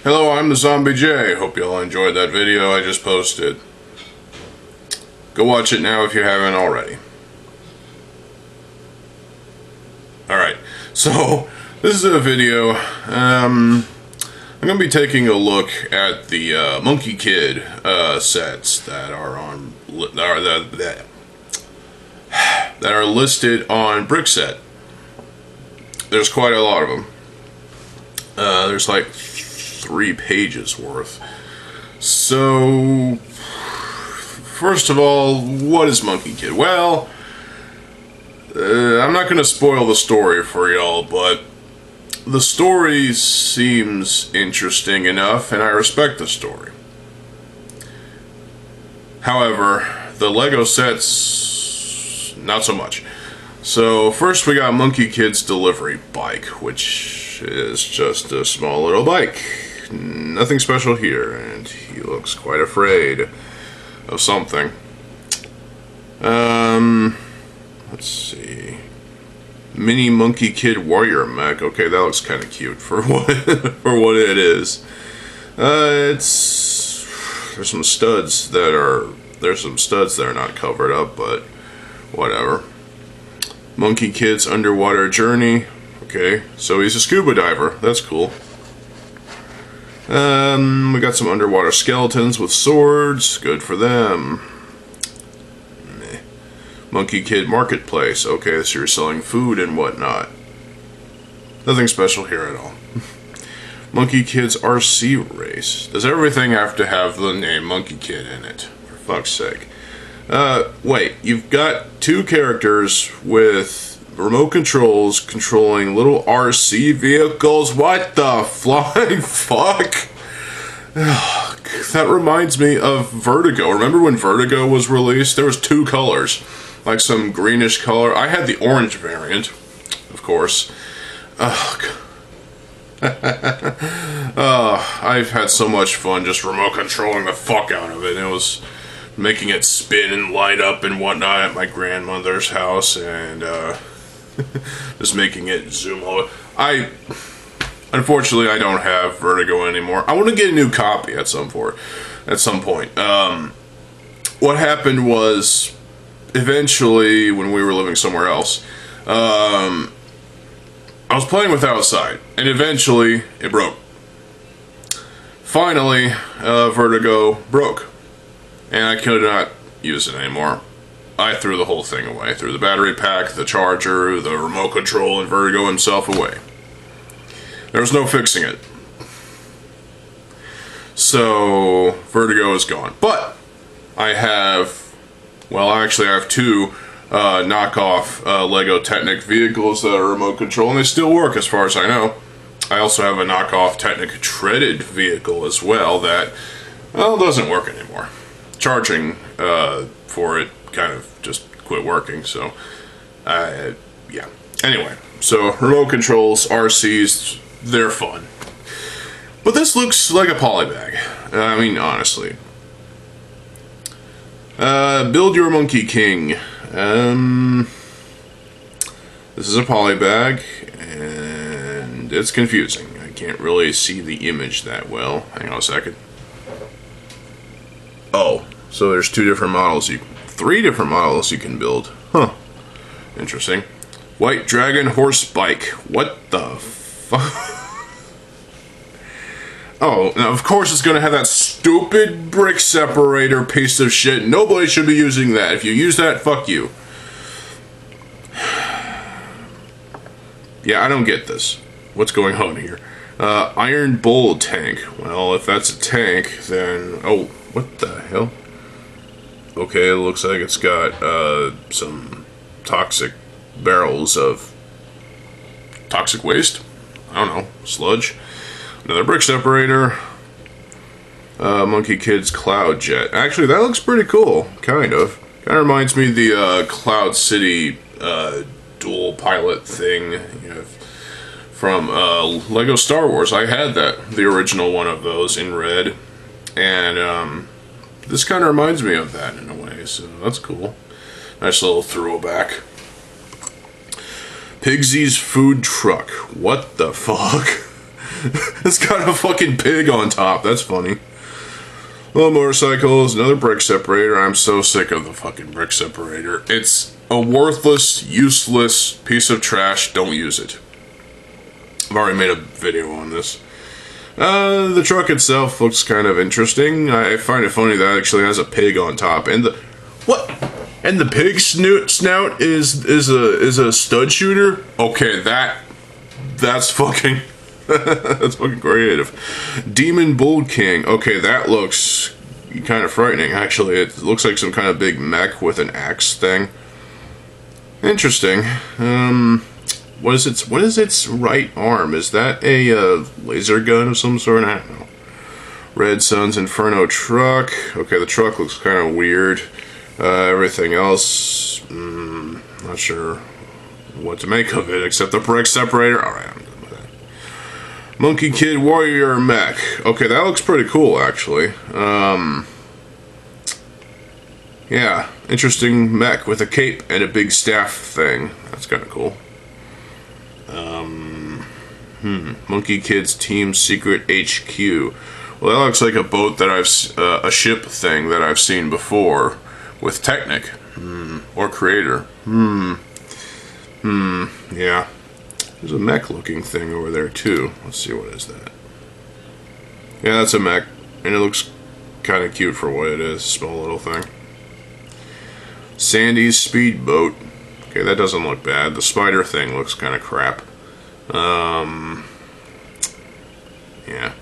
Hello, I'm TheZOMBIEJ. Hope you all enjoyed that video I just posted. Go watch it now if you haven't already. Alright, so this is a video. I'm going to be taking a look at the Monkey Kid sets that are on that are listed on Brickset. There's quite a lot of them. There's like 3 pages worth. So, first of all, what is Monkey Kid? Well, I'm not going to spoil the story for y'all, but the story seems interesting enough, and I respect the story. However, the Lego sets, not so much. So, first we got Monkey Kid's delivery bike, which is just a small little bike. Nothing special here, and he looks quite afraid of something. Let's see. Mini Monkey Kid Warrior Mech. Okay, that looks kind of cute for what it is. There's some studs that are not covered up, but whatever. Monkey Kid's underwater journey. Okay, so he's a scuba diver. That's cool. We got some underwater skeletons with swords. Good for them. Meh. Monkey Kid Marketplace. Okay, so you're selling food and whatnot. Nothing special here at all. Monkey Kid's RC race. Does everything have to have the name Monkey Kid in it? For fuck's sake. Wait, you've got 2 characters with remote controls controlling little RC vehicles. What the flying fuck? That reminds me of Vertigo. Remember when Vertigo was released? There was 2 colors. Like some greenish color. I had the orange variant, of course. I've had so much fun just remote controlling the fuck out of it. It was making it spin and light up and whatnot at my grandmother's house, and just making it zoom over. Unfortunately, I don't have Vertigo anymore. I want to get a new copy at some point. What happened was, eventually, when we were living somewhere else, I was playing with Outside, and eventually, it broke. Finally, Vertigo broke, and I could not use it anymore. I threw the whole thing away. Threw the battery pack, the charger, the remote control, and Vertigo himself away. There was no fixing it. So, Vertigo is gone. But, I have 2 knockoff Lego Technic vehicles that are remote control, and they still work as far as I know. I also have a knockoff Technic treaded vehicle as well that, well, doesn't work anymore. Charging for it kind of just quit working, so yeah. Anyway, so remote controls, RCs, they're fun. But this looks like a polybag. I mean, honestly. Build Your Monkey King. This is a polybag, and it's confusing. I can't really see the image that well. Hang on a second. Oh, so there's 3 different models you can build. Huh. Interesting. White Dragon Horse Bike. What the fuck? Oh, now of course it's gonna have that stupid brick separator piece of shit. Nobody should be using that. If you use that, fuck you. Yeah, I don't get this. What's going on here? Iron Bull tank. Well, if that's a tank, then... Oh, what the hell? Okay, it looks like it's got some toxic barrels of toxic waste. I don't know, sludge. Another brick separator. Monkey Kid's Cloud Jet. Actually, that looks pretty cool, kind of. Kind of reminds me of the Cloud City dual pilot thing from Lego Star Wars. I had the original one of those in red, and this kind of reminds me of that in a way, so that's cool. Nice little throwback. Pigsy's Food Truck. What the fuck? It's got a fucking pig on top. That's funny. Little motorcycles, another brick separator. I'm so sick of the fucking brick separator. It's a worthless, useless piece of trash. Don't use it. I've already made a video on this. The truck itself looks kind of interesting. I find it funny that it actually has a pig on top. And the what? And the pig snout is a stud shooter? Okay, that's fucking that's fucking creative. Demon Bull King. Okay, that looks kind of frightening, actually. It looks like some kind of big mech with an axe thing. Interesting. What is its right arm? Is that a laser gun of some sort? I don't know. Red Sun's Inferno truck. Okay, the truck looks kind of weird. Everything else, not sure what to make of it, except the brick separator. Alright, I'm done with that. Monkey Kid Warrior Mech. Okay, that looks pretty cool, actually. Yeah, interesting mech with a cape and a big staff thing. That's kind of cool. Monkey Kid's Team Secret HQ. Well, that looks like a boat that a ship thing that I've seen before with Technic, or Creator. Yeah. There's a mech looking thing over there too. Let's see, what is that? Yeah, that's a mech, and it looks kind of cute for what it is. Small little thing. Sandy's Speedboat. Okay, that doesn't look bad. The spider thing looks kind of crap. Yeah.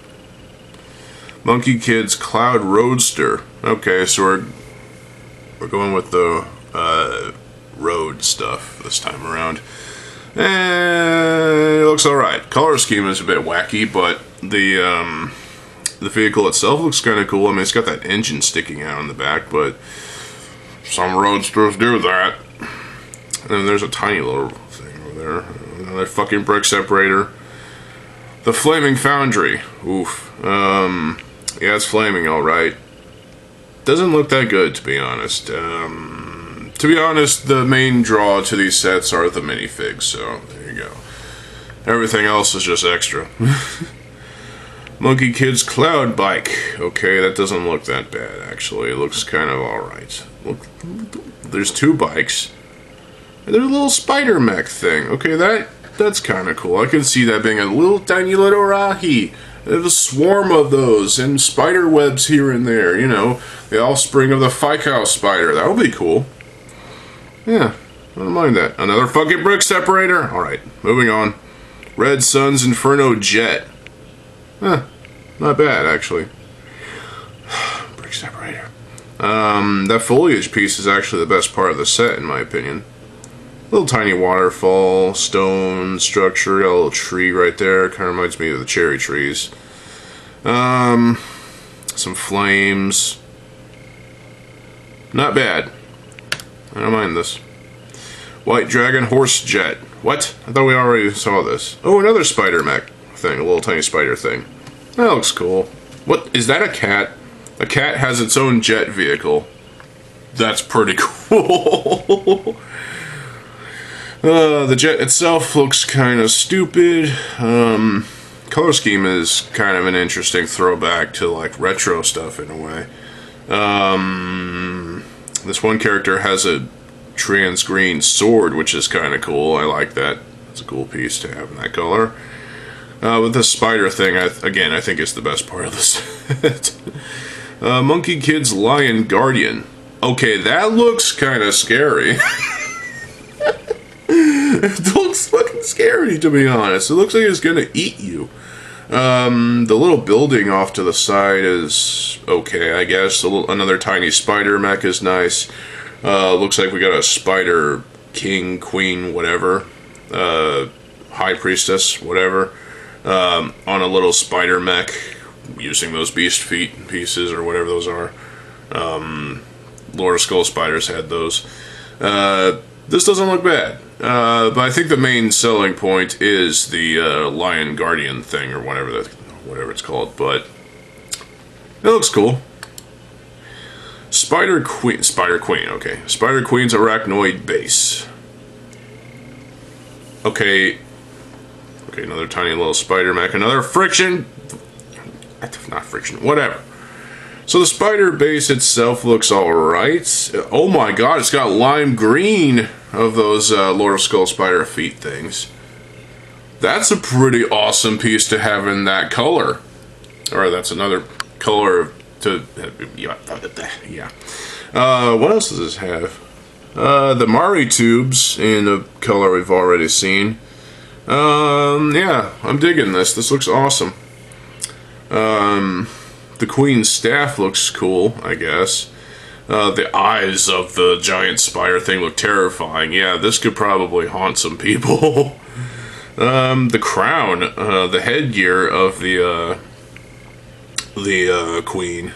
Monkey Kid's Cloud Roadster. Okay, so we're going with the road stuff this time around. And it looks alright. Color scheme is a bit wacky, but the vehicle itself looks kind of cool. I mean, it's got that engine sticking out in the back, but some roadsters do that. And then there's a tiny little thing over there. Another fucking brick separator. The Flaming Foundry. Oof. Yeah, it's flaming alright. Doesn't look that good, to be honest. To be honest, the main draw to these sets are the minifigs, so there you go. Everything else is just extra. Monkey Kid's Cloud Bike. Okay, that doesn't look that bad, actually. It looks kind of alright. Look, there's two bikes. And there's a little spider mech thing. Okay, that's kind of cool. I can see that being a little tiny little rahi. There's a swarm of those, and spider webs here and there, you know. The offspring of the Ficow spider. That would be cool. Yeah, I don't mind that. Another fucking brick separator. Alright, moving on. Red Sun's Inferno Jet. Not bad, actually. Brick separator. That foliage piece is actually the best part of the set, in my opinion. Little tiny waterfall, stone structure, got a little tree right there. Kind of reminds me of the cherry trees. Some flames. Not bad. I don't mind this. White Dragon Horse Jet. What? I thought we already saw this. Oh, another spider mech thing. A little tiny spider thing. That looks cool. What? Is that a cat? A cat has its own jet vehicle. That's pretty cool. The jet itself looks kind of stupid. Color scheme is kind of an interesting throwback to like retro stuff in a way. This one character has a trans green sword, which is kind of cool. I like that. It's a cool piece to have in that color. With the spider thing, I think it's the best part of the set. Monkey Kid's Lion Guardian. Okay, that looks kind of scary. It looks fucking scary, to be honest. It looks like it's gonna eat you. The little building off to the side is okay, I guess. Another tiny spider mech is nice. Looks like we got a spider king, queen, whatever. High priestess, whatever. On a little spider mech, using those beast feet pieces, or whatever those are. Lord of Skull Spiders had those. This doesn't look bad. But I think the main selling point is the Lion Guardian thing, or whatever it's called. But it looks cool. Spider Queen, okay. Spider Queen's Arachnoid Base. Okay, Okay, another tiny little spider mech. Another friction. Not friction. Whatever. So the spider base itself looks alright. Oh my god, it's got lime green of those Lord of Skull spider feet things. That's a pretty awesome piece to have in that color. Or that's another color to... yeah. What else does this have? The Mari tubes in a color we've already seen. Yeah, I'm digging this. This looks awesome. The Queen's staff looks cool, I guess. The eyes of the giant spider thing look terrifying. Yeah, this could probably haunt some people. The crown, the headgear of the Queen,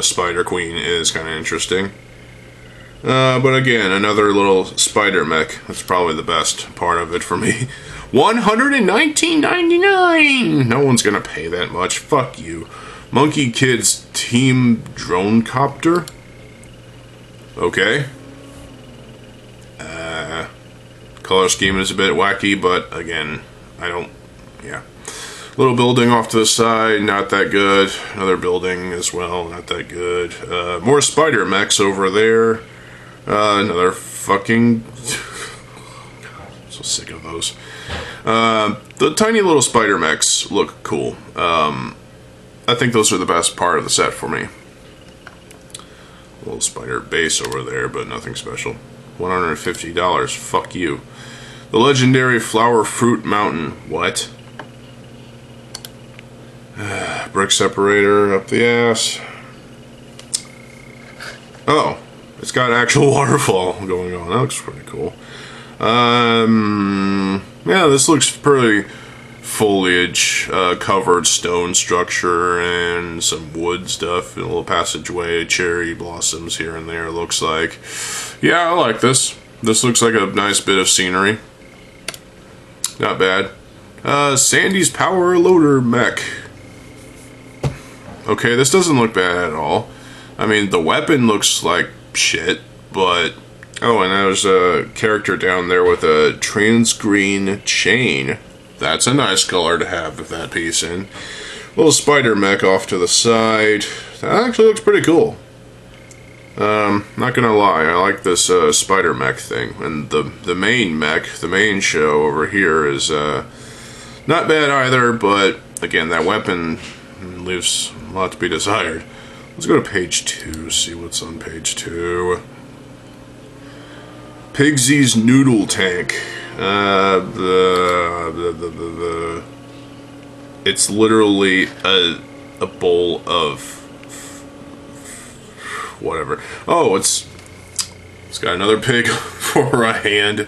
Spider Queen is kind of interesting. But again, another little spider mech. That's probably the best part of it for me. $119.99! No one's gonna pay that much. Fuck you. Monkey Kid's Team Drone Copter? Okay. Color scheme is a bit wacky, but again, yeah. Little building off to the side, not that good. Another building as well, not that good. More spider mechs over there. Another fucking... God, I'm so sick of those. The tiny little spider mechs look cool. I think those are the best part of the set for me. A little spider base over there, but nothing special. $150. Fuck you. The legendary Flower Fruit Mountain. What? Brick separator up the ass. Oh, it's got actual waterfall going on. That looks pretty cool. Yeah, this looks pretty foliage covered stone structure and some wood stuff and a little passageway, cherry blossoms here and there, looks like. Yeah, I like this. This looks like a nice bit of scenery. Not bad. Sandy's Power Loader Mech. Okay, this doesn't look bad at all. I mean, the weapon looks like shit, but... Oh, and there's a character down there with a trans-green chain. That's a nice color to have that piece in. Little spider mech off to the side. That actually looks pretty cool. Not gonna lie, I like this spider mech thing. And the main mech, the main show over here is not bad either, but again, that weapon leaves a lot to be desired. Let's go to page 2, see what's on page 2. Pigsy's Noodle Tank. It's literally a bowl of whatever. Oh, it's got another pig for a hand.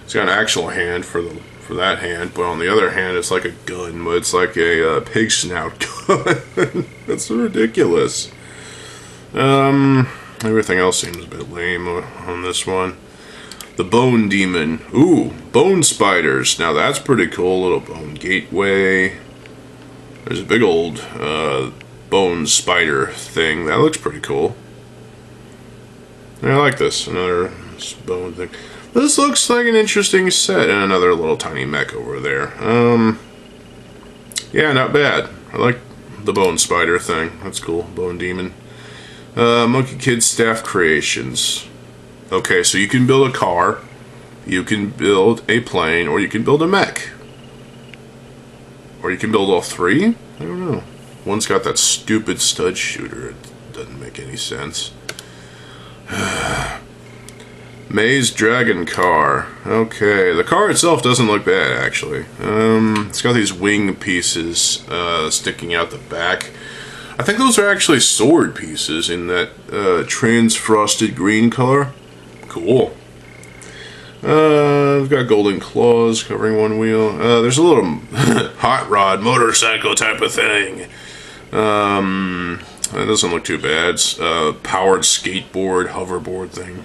It's got an actual hand for that hand, but on the other hand, it's like a gun, but it's like a pig snout gun. That's ridiculous. Everything else seems a bit lame on this one. The Bone Demon. Ooh, bone spiders. Now that's pretty cool. Little bone gateway. There's a big old bone spider thing. That looks pretty cool. Yeah, I like this. Another bone thing. This looks like an interesting set. And another little tiny mech over there. Yeah, not bad. I like the bone spider thing. That's cool. Bone Demon. Monkey Kid Staff Creations. Okay, so you can build a car, you can build a plane, or you can build a mech. Or you can build all three? I don't know. One's got that stupid stud shooter. It doesn't make any sense. Maze Dragon Car. Okay, the car itself doesn't look bad, actually. It's got these wing pieces sticking out the back. I think those are actually sword pieces in that trans-frosted green color. Cool. We've got golden claws covering one wheel. There's a little hot rod motorcycle type of thing. That doesn't look too bad. It's powered skateboard, hoverboard thing.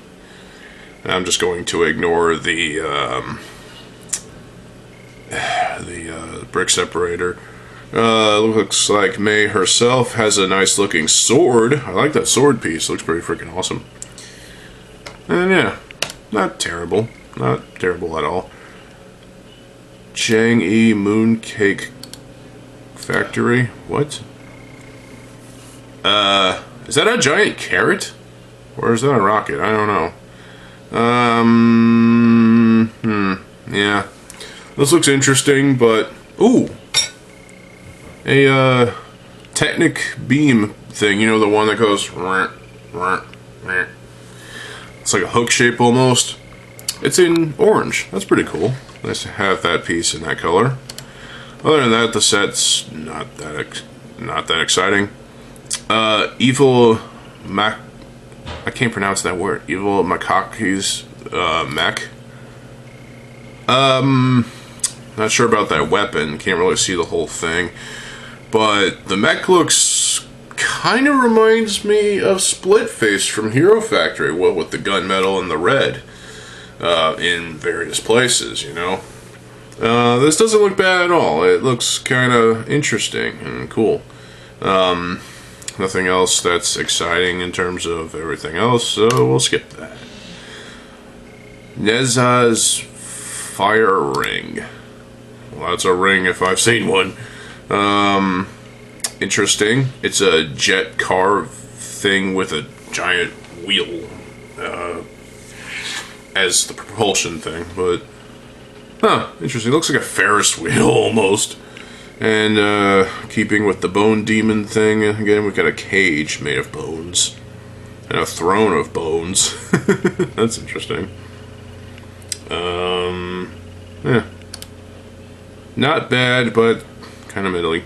I'm just going to ignore the brick separator. Looks like May herself has a nice looking sword. I like that sword piece. Looks pretty freaking awesome. And yeah, not terrible. Not terrible at all. Chang'e Mooncake Factory. What? Is that a giant carrot? Or is that a rocket? I don't know. Yeah. This looks interesting, but... Ooh! A, Technic beam thing. You know, the one that goes... It's like a hook shape almost. It's in orange. That's pretty cool. Nice to have that piece in that color. Other than that, the set's not that exciting. Evil Mac... I can't pronounce that word. Evil Makaki's mech. Not sure about that weapon. Can't really see the whole thing. But the mech looks... kind of reminds me of Splitface from Hero Factory. Well, with the gunmetal and the red. In various places, you know. This doesn't look bad at all. It looks kind of interesting and cool. Nothing else that's exciting in terms of everything else, so we'll skip that. Neza's Fire Ring. Well, that's a ring if I've seen one. Interesting. It's a jet car thing with a giant wheel as the propulsion thing, but interesting. It looks like a Ferris wheel almost. And keeping with the bone demon thing, again we've got a cage made of bones and a throne of bones. That's interesting. Yeah, not bad, but kind of middling.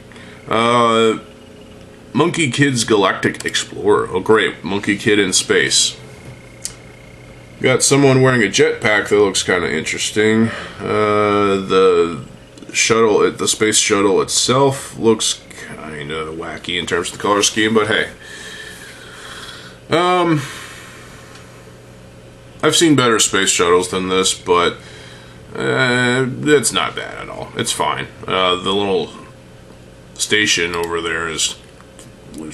Monkey Kid's Galactic Explorer. Oh great, Monkey Kid in space. Got someone wearing a jetpack that looks kind of interesting. The shuttle, the space shuttle itself looks kind of wacky in terms of the color scheme, but hey. I've seen better space shuttles than this, but it's not bad at all. It's fine. The little station over there leaves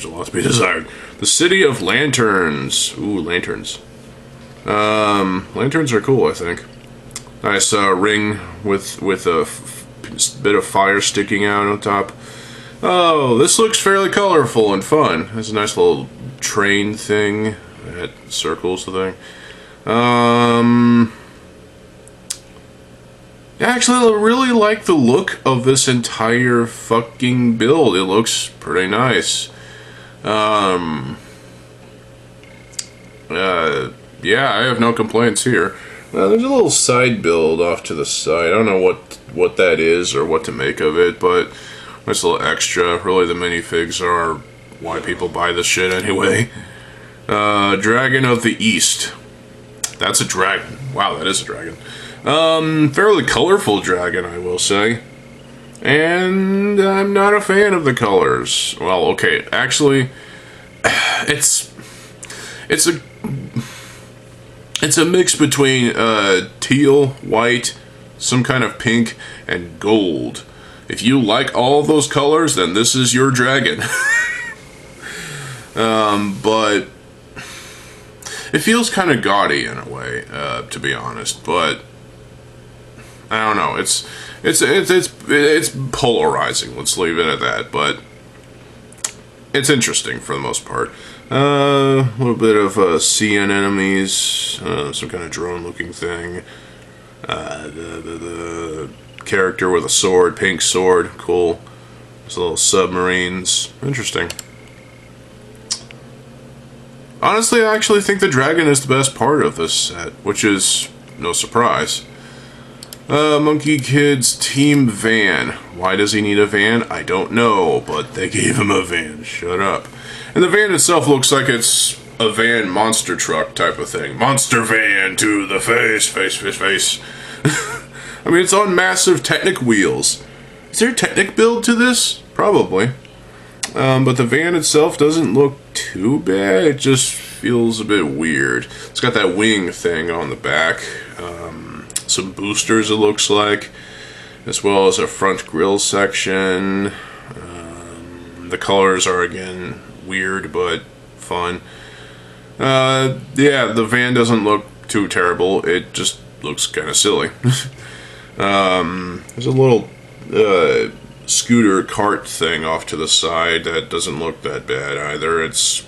a lot to be desired. The City of Lanterns. Ooh, lanterns. Lanterns are cool, I think. Nice ring with a bit of fire sticking out on top. Oh, this looks fairly colorful and fun. There's a nice little train thing that circles the thing. Actually, I really like the look of this entire fucking build. It looks pretty nice. Yeah, I have no complaints here. There's a little side build off to the side. I don't know what that is or what to make of it, but nice little extra. Really, the minifigs are why people buy this shit anyway. Dragon of the East. That's a dragon. Wow, that is a dragon. Fairly colorful dragon, I will say. And I'm not a fan of the colors. Well, okay, actually, it's a mix between teal, white, some kind of pink, and gold. If you like all of those colors, then this is your dragon. But it feels kind of gaudy in a way, to be honest. But I don't know. It's polarizing. Let's leave it at that. But it's interesting for the most part. A little bit of sea anemones, some kind of drone-looking thing. The character with a sword, pink sword, cool. There's little submarines, interesting. Honestly, I actually think the dragon is the best part of this set, which is no surprise. Monkey Kid's team van. Why does he need a van? I don't know, but they gave him a van. Shut up. And the van itself looks like it's a van monster truck type of thing. Monster van to the face. I mean, it's on massive Technic wheels. Is there a Technic build to this? Probably. But the van itself doesn't look too bad. It just feels a bit weird. It's got that wing thing on the back. Some boosters, it looks like. As well as a front grille section. The colors are, again, weird but fun. Yeah, the van doesn't look too terrible. It just looks kind of silly. There's a little scooter cart thing off to the side that doesn't look that bad either. It's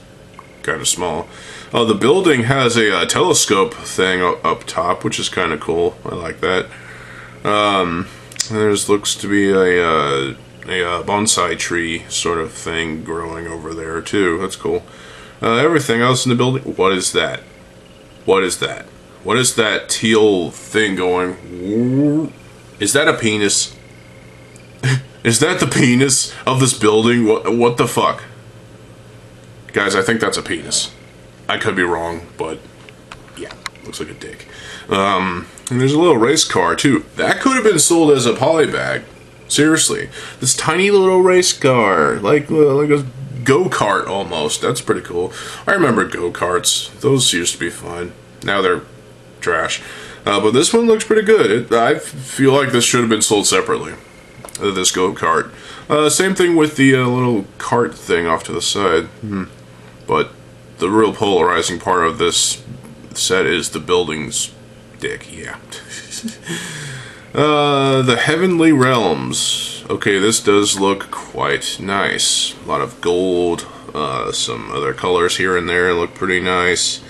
kind of small. Oh, the building has a telescope thing up top, which is kind of cool. I like that. There's looks to be a bonsai tree sort of thing growing over there too. That's cool. Everything else in the building. What is that? What is that? What is that teal thing going? Is that a penis? Is that the penis of this building? What the fuck? Guys, I think that's a penis. I could be wrong, but yeah, looks like a dick. And there's a little race car too. That could have been sold as a polybag. Seriously, this tiny little race car, like a go-kart almost. That's pretty cool. I remember go-karts. Those used to be fun. Now they're trash. But this one looks pretty good. I feel like this should have been sold separately. This go-kart. Same thing with the little cart thing off to the side. But the real polarizing part of this set is the building's dick. Yeah. The Heavenly Realms. Okay, this does look quite nice. A lot of gold. Some other colors here and there look pretty nice.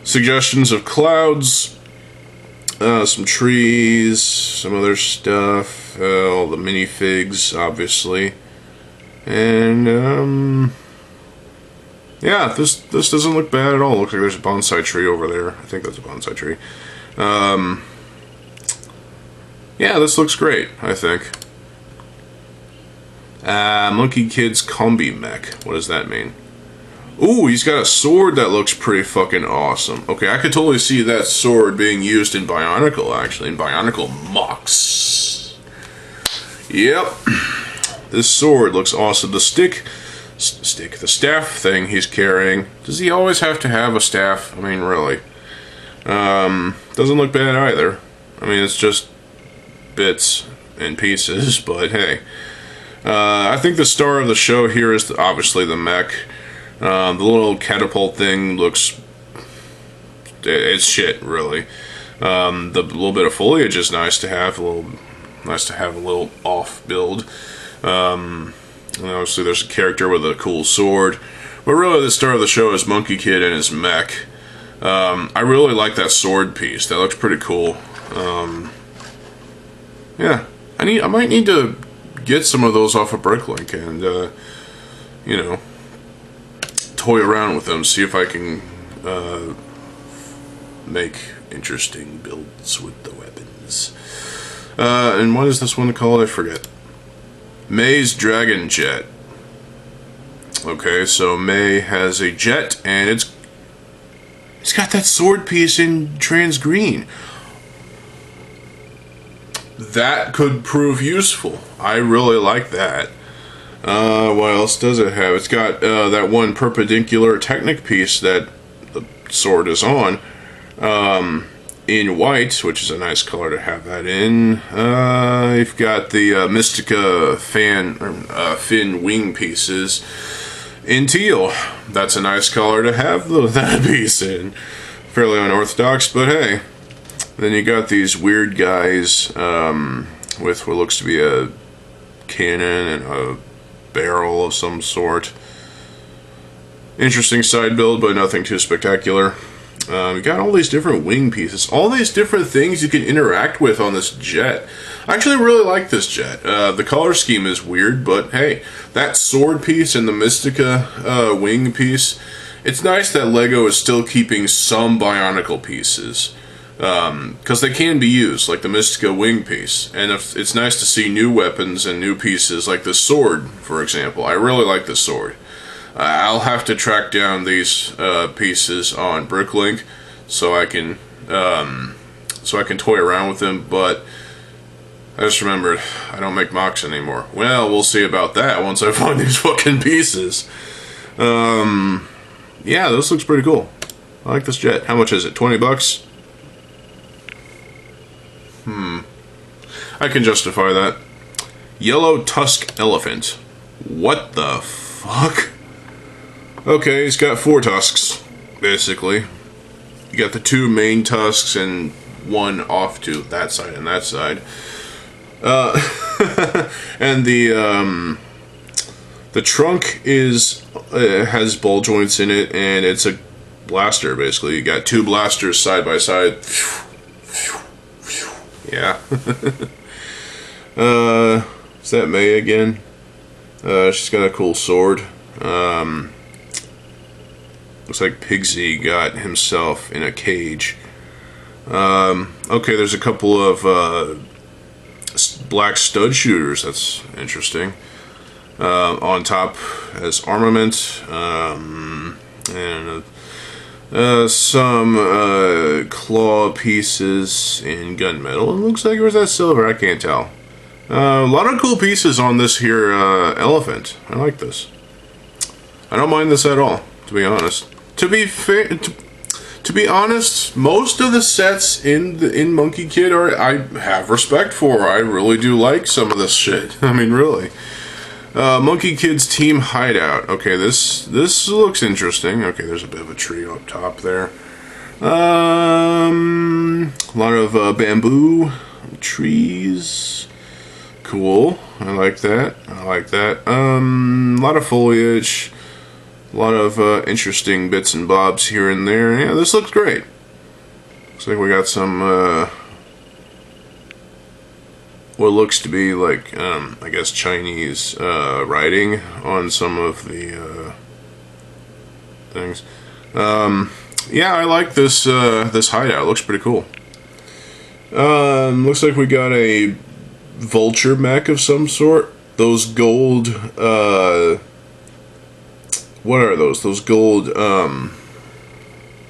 Suggestions of clouds. Some trees. Some other stuff. All the minifigs, obviously. And, yeah, this doesn't look bad at all. Looks like there's a bonsai tree over there. I think that's a bonsai tree. Yeah, this looks great, I think. Monkey Kid's combi mech. What does that mean? Ooh, he's got a sword that looks pretty fucking awesome. Okay, I could totally see that sword being used in Bionicle, actually. In Bionicle Mox. Yep. This sword looks awesome. The the staff thing he's carrying. Does he always have to have a staff? I mean, really. Doesn't look bad either. I mean, it's just bits and pieces, but hey. I think the star of the show here is obviously the mech. The little catapult thing looks... it's shit, really. The little bit of foliage is nice to have. Nice to have a little off build. And obviously there's a character with a cool sword. But really the star of the show is Monkey Kid and his mech. I really like that sword piece. That looks pretty cool. Yeah. I might need to get some of those off of Bricklink and, you know, toy around with them, see if I can make interesting builds with the weapons. And what is this one called? I forget. May's Dragon Jet. Okay, so May has a jet, and it's got that sword piece in trans green. That could prove useful. I really like that. What else does it have? It's got that one perpendicular Technic piece that the sword is on, in white, which is a nice color to have that in. You've got the Mystica fin wing pieces in teal. That's a nice color to have that piece in. Fairly unorthodox, but hey. Then you got these weird guys with what looks to be a cannon and a barrel of some sort. Interesting side build, but nothing too spectacular. You got all these different wing pieces, all these different things you can interact with on this jet. I actually really like this jet. The color scheme is weird, but hey, that sword piece and the Mystica wing piece, it's nice that LEGO is still keeping some Bionicle pieces. Because they can be used, like the Mystica wing piece. And it's nice to see new weapons and new pieces, like the sword, for example. I really like the sword. I'll have to track down these pieces on Bricklink so I can toy around with them. But I just remembered I don't make mocks anymore. Well, we'll see about that once I find these fucking pieces. Yeah, this looks pretty cool. I like this jet. How much is it? 20 bucks? I can justify that. Yellow Tusk Elephant. What the fuck? Okay, he's got 4 tusks, basically. You got the 2 main tusks and one off to that side and that side. And the trunk has ball joints in it, and it's a blaster basically. You got two blasters side by side. Yeah. Is that May again? She's got a cool sword. Looks like Pigsy got himself in a cage. Okay, there's a couple of black stud shooters. That's interesting. On top as armament, and some claw pieces in gunmetal. It looks like it was that silver. I can't tell. A lot of cool pieces on this here elephant. I like this. I don't mind this at all, to be honest. To be fair, to be honest, most of the sets in Monkey Kid I have respect for. I really do like some of this shit. I mean, really. Monkey Kid's team hideout. Okay, this looks interesting. Okay, there's a bit of a tree up top there. A lot of bamboo trees. Cool. I like that. I like that. A lot of foliage. A lot of interesting bits and bobs here and there. Yeah, this looks great. Looks like we got some what looks to be like I guess Chinese writing on some of the things. Yeah, I like this this hideout. It looks pretty cool. Looks like we got a vulture mech of some sort. Those gold what are those? Those gold,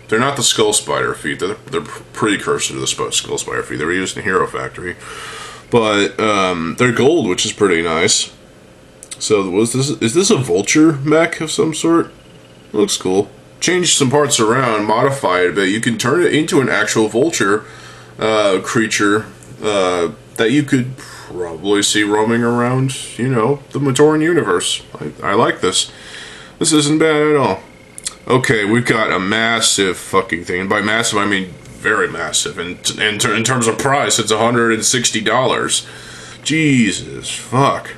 they're not the Skull Spider feet. They're precursor to the Skull Spider feet. They were used in Hero Factory. But, they're gold, which is pretty nice. So, is this a vulture mech of some sort? It looks cool. Change some parts around, modify it a bit. You can turn it into an actual vulture, creature, that you could probably see roaming around, you know, the Matoran universe. I like this. This isn't bad at all. Okay, we've got a massive fucking thing. And by massive, I mean very massive. And in terms of price, it's $160. Jesus, fuck.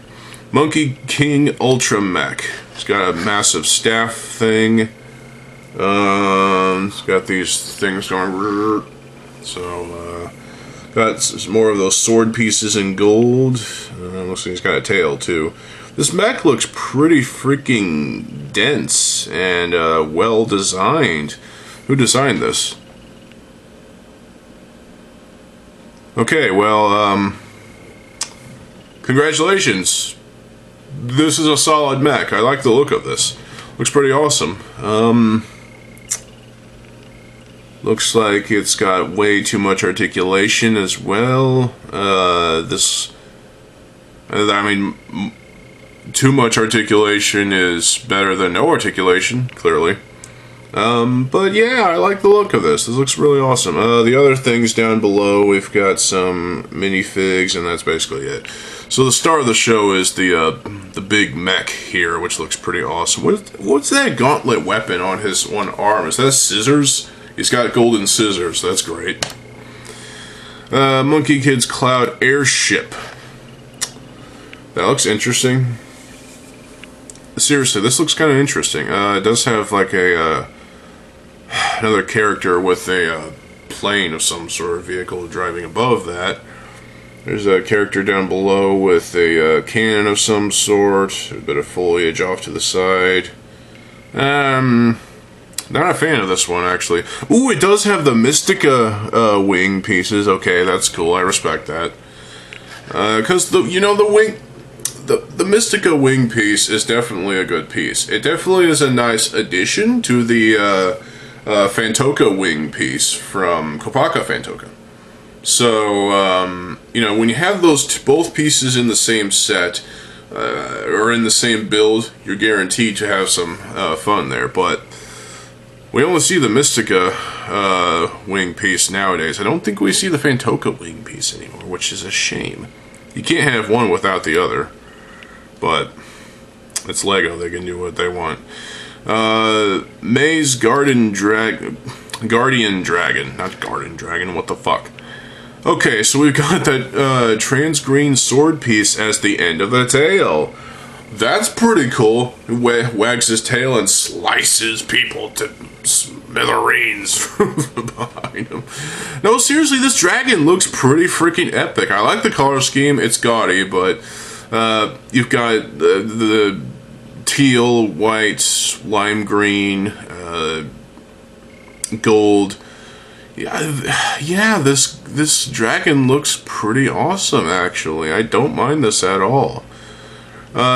Monkey King Ultra Mech. It's got a massive staff thing. It's got these things going. So, got more of those sword pieces in gold. Looks like he's got a tail, too. This mech looks pretty freaking dense and well designed. Who designed this? Okay, well, congratulations. This is a solid mech. I like the look of this. Looks pretty awesome. Looks like it's got way too much articulation as well. Too much articulation is better than no articulation, clearly. But yeah, I like the look of this. This looks really awesome. The other things down below, we've got some minifigs, and that's basically it. So the star of the show is the big mech here, which looks pretty awesome. What's that gauntlet weapon on his one arm? Is that scissors? He's got golden scissors. That's great. Monkey Kid's Cloud Airship. That looks interesting. Seriously, this looks kind of interesting. It does have like a another character with a plane of some sort of vehicle driving above that. There's a character down below with a cannon of some sort, a bit of foliage off to the side. Not a fan of this one, actually. Ooh, it does have the Mystica wing pieces. Okay, that's cool. I respect that. Because the wing. The Mystica wing piece is definitely a good piece. It definitely is a nice addition to the Fantoka wing piece from Kopaka Fantoka. So, when you have those both pieces in the same set, or in the same build, you're guaranteed to have some fun there. But we only see the Mystica wing piece nowadays. I don't think we see the Fantoka wing piece anymore, which is a shame. You can't have one without the other. But it's Lego, they can do what they want. May's Guardian Dragon, not Garden Dragon, what the fuck? Okay, so we've got that trans green sword piece as the end of the tail. That's pretty cool. Wags his tail and slices people to smithereens behind him. No, seriously, this dragon looks pretty freaking epic. I like the color scheme. It's gaudy, but you've got the teal, white, lime green, gold. Yeah, this dragon looks pretty awesome, actually. I don't mind this at all.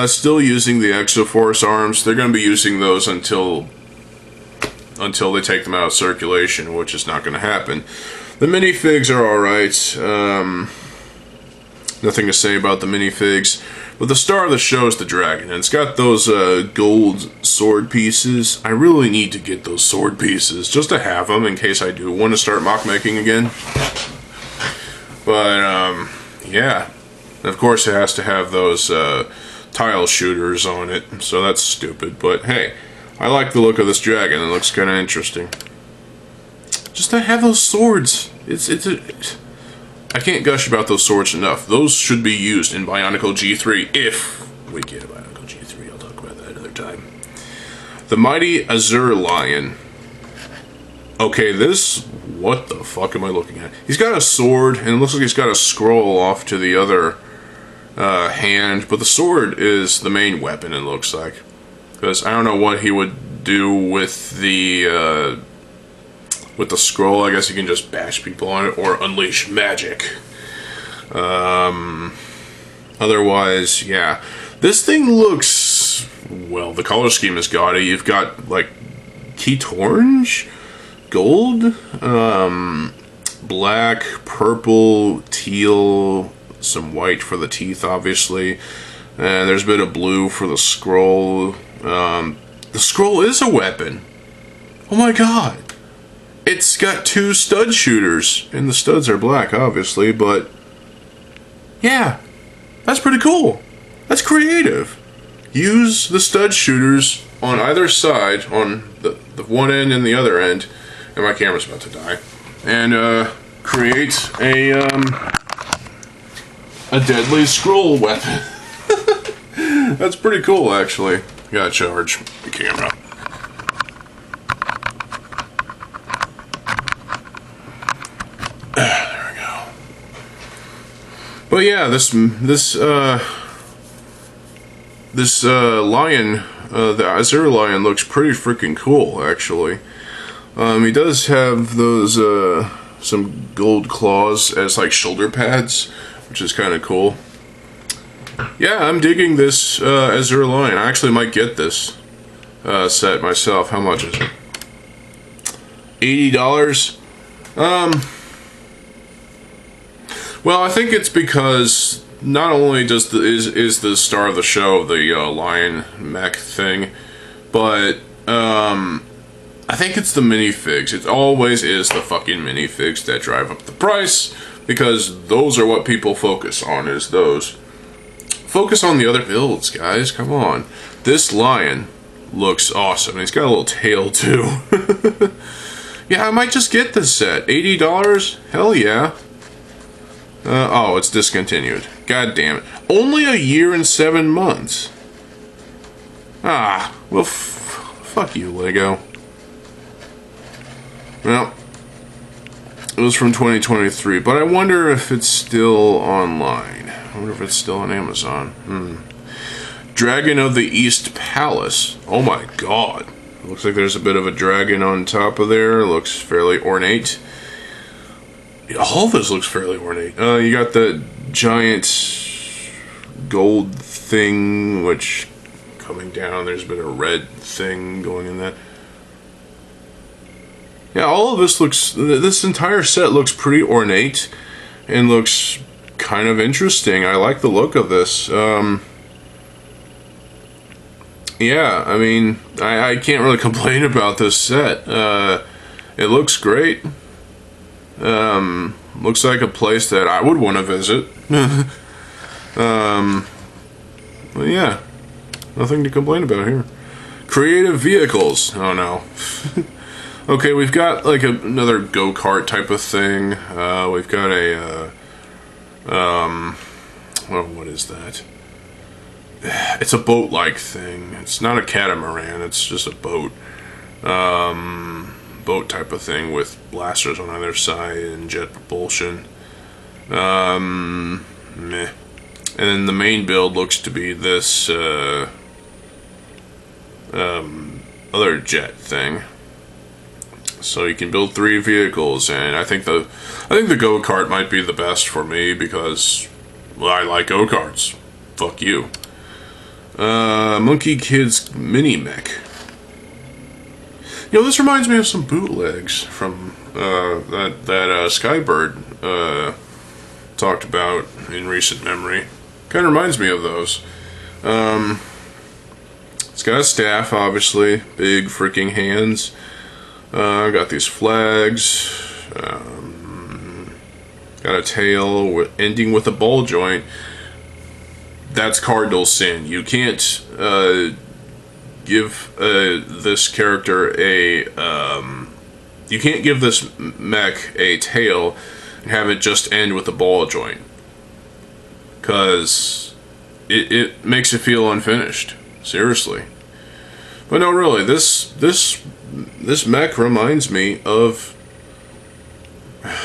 Still using the Exoforce arms. They're going to be using those until they take them out of circulation, which is not going to happen. The minifigs are alright. Nothing to say about the minifigs. But the star of the show is the dragon, and it's got those gold sword pieces. I really need to get those sword pieces, just to have them in case I do want to start mock making again. But, yeah. Of course it has to have those tile shooters on it, so that's stupid. But hey, I like the look of this dragon. It looks kind of interesting. Just to have those swords. I can't gush about those swords enough. Those should be used in Bionicle G3 if we get a Bionicle G3. I'll talk about that another time. The Mighty Azure Lion. Okay, what the fuck am I looking at? He's got a sword, and it looks like he's got a scroll off to the other hand, but the sword is the main weapon, it looks like. Because I don't know what he would do with the scroll. I guess he can just bash people on it or unleash magic. Otherwise, yeah. This thing looks, well, the color scheme is gaudy. You've got, like, Keat orange, gold, black, purple, teal, some white for the teeth, obviously. And there's a bit of blue for the scroll. The scroll is a weapon. Oh my god. It's got 2 stud shooters, and the studs are black, obviously, but yeah, that's pretty cool. That's creative. Use the stud shooters on either side, on the one end and the other end, and my camera's about to die, and create a deadly scroll weapon. That's pretty cool, actually. Gotta charge the camera. But yeah, this lion, the Azure Lion, looks pretty freaking cool, actually. He does have those some gold claws as like shoulder pads, which is kind of cool. Yeah, I'm digging this Azure Lion. I actually might get this set myself. How much is it? $80. Well, I think it's because not only does is the star of the show the lion mech thing, but I think it's the minifigs. It always is the fucking minifigs that drive up the price, because those are what people focus on, is those. Focus on the other builds, guys. Come on. This lion looks awesome. He's got a little tail, too. Yeah, I might just get this set. $80? Hell yeah. Oh, it's discontinued. God damn it. Only a year and 7 months. Ah, well, fuck you, Lego. Well, it was from 2023, but I wonder if it's still online. I wonder if it's still on Amazon. Dragon of the East Palace. Oh my god. Looks like there's a bit of a dragon on top of there. Looks fairly ornate. All of this looks fairly ornate. You got the giant gold thing, which coming down, there's a bit of red thing going in that. Yeah, all of this looks, this entire set looks pretty ornate and looks kind of interesting. I like the look of this. Yeah, I mean, I can't really complain about this set. It looks great. Looks like a place that I would want to visit. But yeah, nothing to complain about here. Creative vehicles. Oh no. Okay, we've got like another go-kart type of thing. We've got a well, what is that? It's a boat-like thing. It's not a catamaran. It's just a boat. Boat type of thing with blasters on either side and jet propulsion. Meh. And then the main build looks to be this other jet thing. So you can build 3 vehicles, and I think the go-kart might be the best for me because, well, I like go-karts. Fuck you. Monkey Kid's mini mech. You know, this reminds me of some bootlegs from that Skybird talked about in recent memory. Kind of reminds me of those. It's got a staff, obviously, big freaking hands. Got these flags. Got a tail ending with a ball joint. That's cardinal sin. You can't give this character a you can't give this mech a tail and have it just end with a ball joint, because it makes it feel unfinished. Seriously. But no, really, this mech reminds me of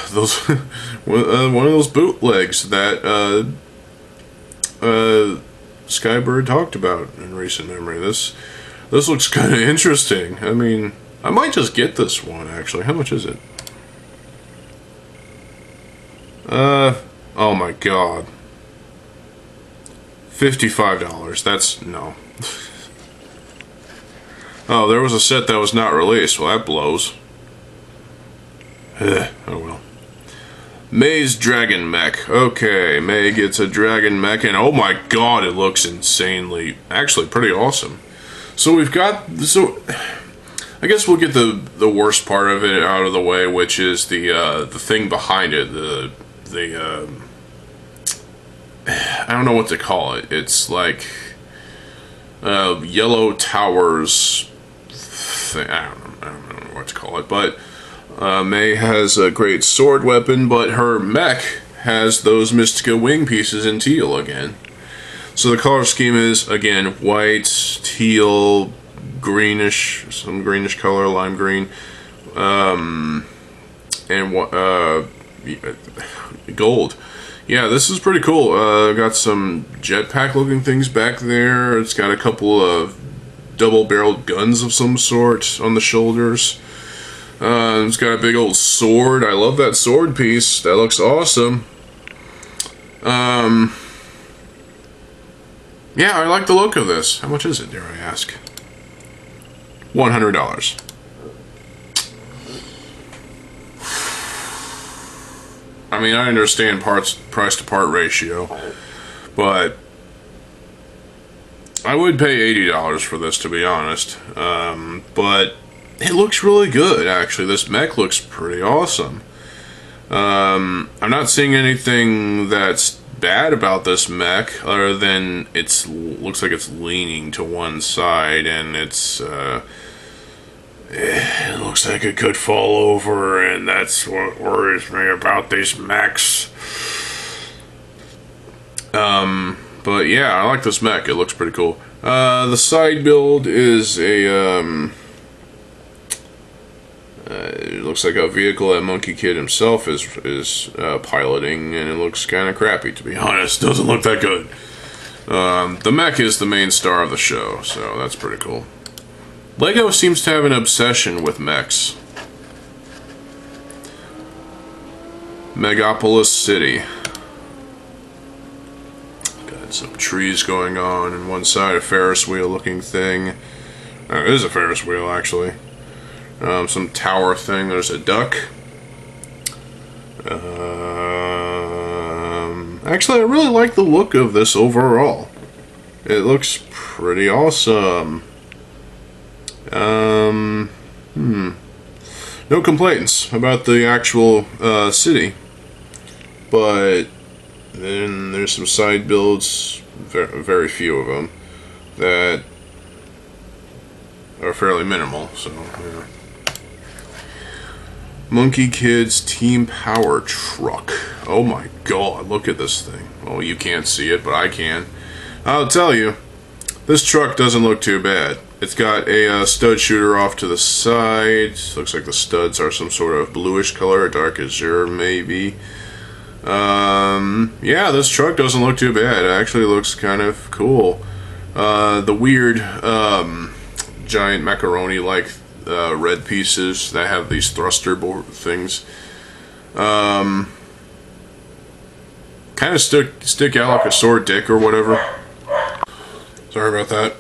those one of those bootlegs that Skybird talked about in recent memory. This looks kind of interesting. I mean, I might just get this one, actually. How much is it? Oh my god. $55. That's, no. Oh, there was a set that was not released. Well, that blows. Oh well. May's Dragon Mech. Okay, May gets a Dragon Mech, and oh my god, it looks insanely, actually pretty awesome. So we've got, I guess we'll get the worst part of it out of the way, which is the thing behind it, I don't know what to call it. It's like yellow towers thing. I don't know what to call it, but May has a great sword weapon, but her mech has those Mystica wing pieces in teal again. So the color scheme is, again, white, teal, greenish, some greenish color, lime green, and gold. Yeah, this is pretty cool. Got some jetpack looking things back there. It's got a couple of double-barreled guns of some sort on the shoulders. It's got a big old sword. I love that sword piece. That looks awesome. Yeah, I like the look of this. How much is it, dare I ask? $100. I mean, I understand price to part ratio, but I would pay $80 for this, to be honest. But it looks really good, actually. This mech looks pretty awesome. I'm not seeing anything that's bad about this mech, other than looks like it's leaning to one side, and it looks like it could fall over, and that's what worries me about these mechs. But yeah, I like this mech. It looks pretty cool. The side build is it looks like a vehicle that Monkey Kid himself is piloting, and it looks kind of crappy, to be honest. Doesn't look that good. The mech is the main star of the show, so that's pretty cool. LEGO seems to have an obsession with mechs. Megapolis City. Got some trees going on, and one side a Ferris wheel looking thing. It is a Ferris wheel, actually. Some tower thing. There's a duck. Actually, I really like the look of this overall. It looks pretty awesome. No complaints about the actual city, but then there's some side builds, very few of them, that are fairly minimal. So yeah. Monkey Kid's Team Power Truck. Oh my god, look at this thing. Oh, you can't see it, but I can. I'll tell you, this truck doesn't look too bad. It's got a stud shooter off to the side. Looks like the studs are some sort of bluish color, dark azure maybe. Yeah, this truck doesn't look too bad. It actually looks kind of cool. The weird giant macaroni-like red pieces that have these thruster board things kind of stick out like a sore dick or whatever. Sorry about that.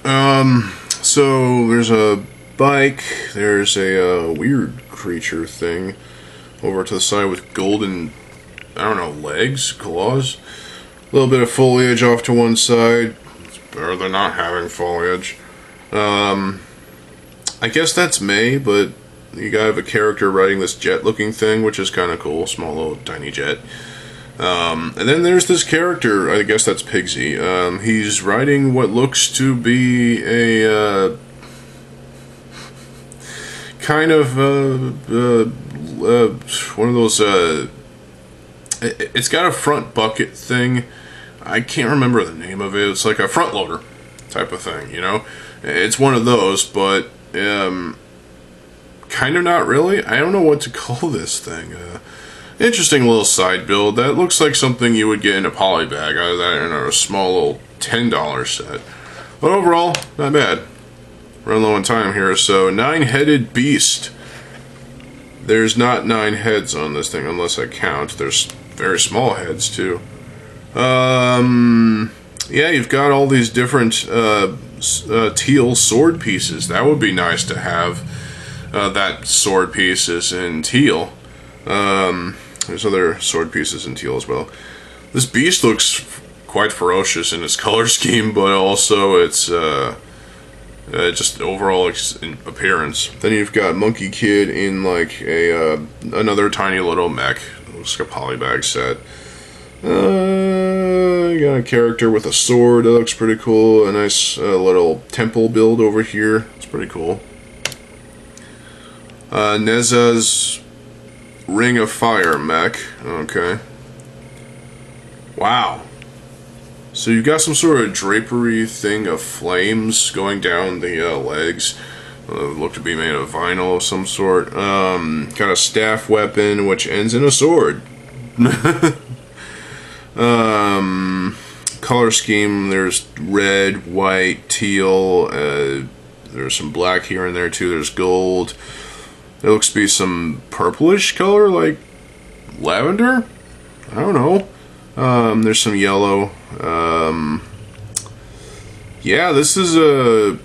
So there's a bike, there's a weird creature thing over to the side with golden, I don't know, legs, claws, a little bit of foliage off to one side. It's better than not having foliage. I guess that's May, but you gotta have a character riding this jet looking thing, which is kind of cool, small little tiny jet. And then there's this character, I guess that's Pigsy. He's riding what looks to be a kind of one of those, it's got a front bucket thing. I can't remember the name of it. It's like a front loader type of thing, you know? It's one of those, but kind of not really. I don't know what to call this thing. Interesting little side build. That looks like something you would get in a polybag out of that in a small little $10 set. But overall, not bad. Run low on time here, so 9-headed beast. There's not 9 heads on this thing unless I count. There's very small heads too. Yeah, you've got all these different teal sword pieces. That would be nice to have. That sword piece is in teal. There's other sword pieces in teal as well. This beast looks quite ferocious in its color scheme, but also its just overall appearance. Then you've got Monkey Kid in like a another tiny little mech. Looks like a polybag set. You got a character with a sword that looks pretty cool. A nice little temple build over here. It's pretty cool. Neza's Ring of Fire mech. Okay. Wow. So you've got some sort of drapery thing of flames going down the legs. Look to be made of vinyl of some sort. Got a staff weapon which ends in a sword. Color scheme, there's red, white, teal, there's some black here and there too, there's gold. There looks to be some purplish color, like lavender? I don't know. There's some yellow. Yeah, this is a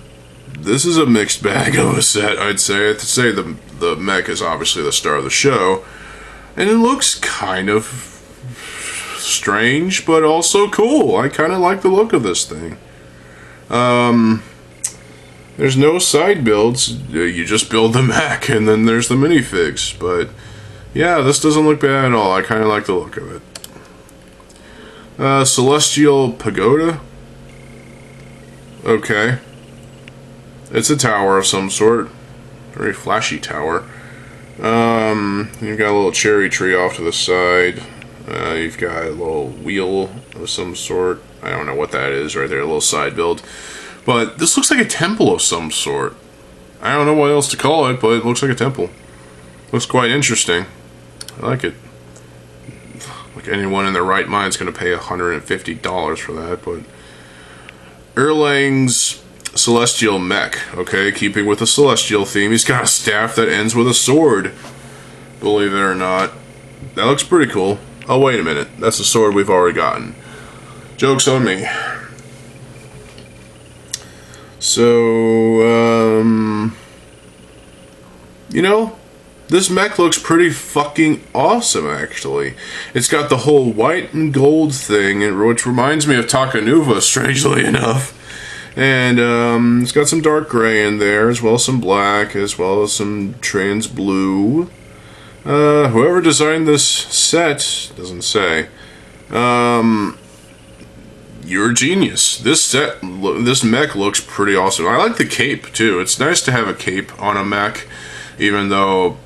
mixed bag of a set, I'd say. I'd say the mech is obviously the star of the show. And it looks kind of strange, but also cool. I kind of like the look of this thing. There's no side builds. You just build the mech, and then there's the minifigs. But yeah, this doesn't look bad at all. I kind of like the look of it. Celestial Pagoda. Okay. It's a tower of some sort. Very flashy tower. You've got a little cherry tree off to the side. You've got a little wheel of some sort. I don't know what that is right there, a little side build. But this looks like a temple of some sort. I don't know what else to call it, but it looks like a temple. Looks quite interesting. I like it. Like anyone in their right mind is going to pay $150 for that, but Erlang's Celestial Mech. Okay, keeping with the Celestial theme, he's got a staff that ends with a sword. Believe it or not. That looks pretty cool. Oh, wait a minute. That's the sword we've already gotten. Joke's on me. So, you know, this mech looks pretty fucking awesome, actually. It's got the whole white and gold thing, which reminds me of Takanuva, strangely enough. And, it's got some dark gray in there, as well as some black, as well as some trans blue. Whoever designed this set, doesn't say, you're a genius. This mech looks pretty awesome. I like the cape, too. It's nice to have a cape on a mech, even though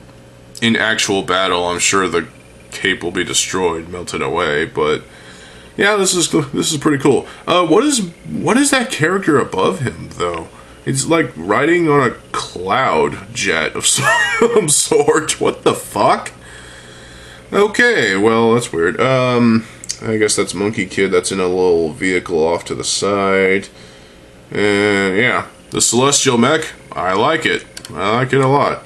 in actual battle, I'm sure the cape will be destroyed, melted away, but yeah, this is pretty cool. What is that character above him though? It's like riding on a cloud jet of some sort. What the fuck? Okay, well that's weird. I guess that's Monkey Kid. That's in a little vehicle off to the side. And yeah, the Celestial Mech. I like it. I like it a lot.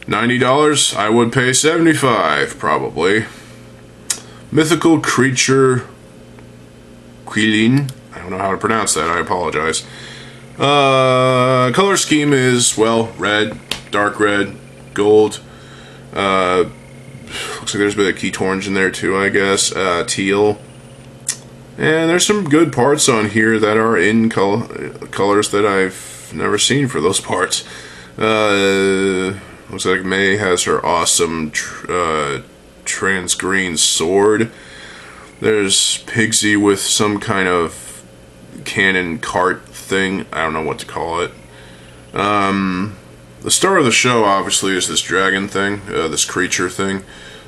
$90. I would pay $75 probably. Mythical creature. Quilin. I don't know how to pronounce that. I apologize. Color scheme is, well, red, dark red, gold. Looks like there's a bit of Keat orange in there too, I guess. Teal. And there's some good parts on here that are in colors that I've never seen for those parts. Looks like May has her awesome trans green sword. There's Pigsy with some kind of cannon cart thing. I don't know what to call it. The star of the show, obviously, is this dragon thing, this creature thing.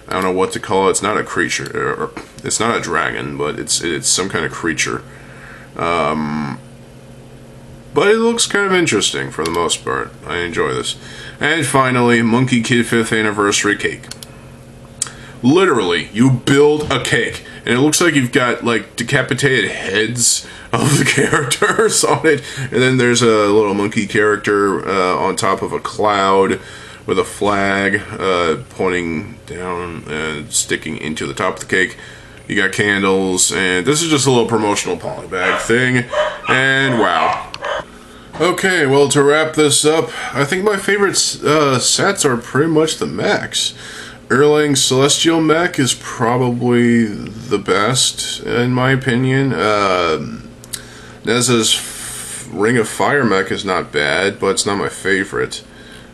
I don't know what to call it. It's not a creature, or it's not a dragon, but it's some kind of creature. But it looks kind of interesting for the most part. I enjoy this. And finally, Monkey Kid 5th Anniversary Cake. Literally, you build a cake, and it looks like you've got, like, decapitated heads of the characters on it, and then there's a little monkey character on top of a cloud with a flag pointing down and sticking into the top of the cake. You got candles, and this is just a little promotional polybag thing, and wow. Okay, well, to wrap this up, I think my favorite sets are pretty much the mechs. Erlang's Celestial Mech is probably the best, in my opinion. Nez's Ring of Fire Mech is not bad, but it's not my favorite.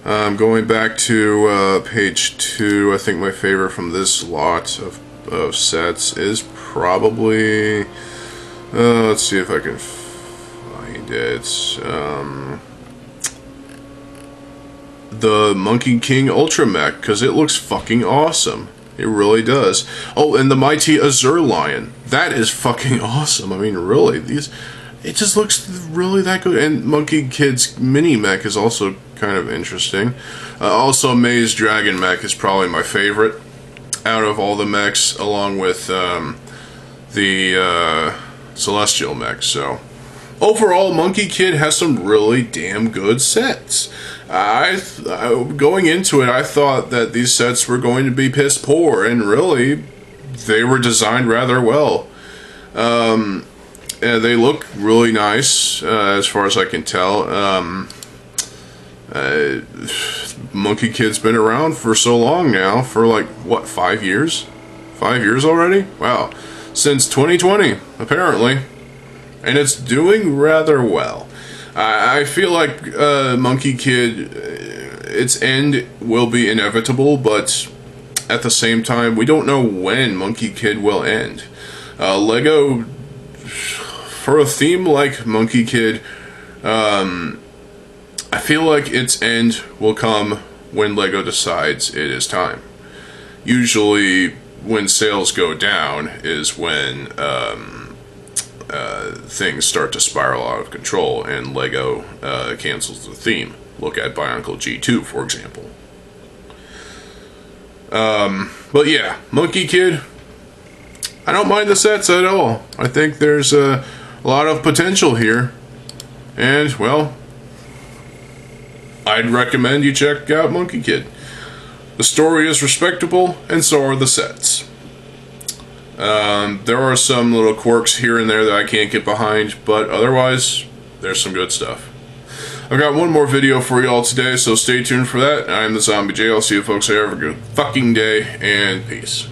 Going back to page 2, I think my favorite from this lot of sets is probably... let's see if I can find it. The Monkey King Ultra Mech, because it looks fucking awesome. It really does. Oh, and the Mighty Azure Lion. That is fucking awesome. I mean, really, it just looks really that good. And Monkey Kid's Mini Mech is also kind of interesting. Also, May's Dragon Mech is probably my favorite out of all the mechs, along with the Celestial Mech. So, overall, Monkey Kid has some really damn good sets. Going into it, I thought that these sets were going to be piss poor, and really, they were designed rather well. And they look really nice, as far as I can tell. Monkey Kid's been around for so long now, for like, what, 5 years? 5 years already? Wow. Since 2020, apparently. And it's doing rather well. I feel like Monkey Kid, its end will be inevitable, but at the same time, we don't know when Monkey Kid will end. LEGO, for a theme like Monkey Kid, I feel like its end will come when LEGO decides it is time. Usually, when sales go down is when things start to spiral out of control and LEGO cancels the theme. Look at Bionicle G2, for example. But yeah, Monkey Kid, I don't mind the sets at all. I think there's a lot of potential here. And, well, I'd recommend you check out Monkey Kid. The story is respectable, and so are the sets. There are some little quirks here and there that I can't get behind, but otherwise, there's some good stuff. I've got one more video for y'all today, so stay tuned for that. I'm TheZOMBIEJ. I'll see you folks there. Have a good fucking day, and peace.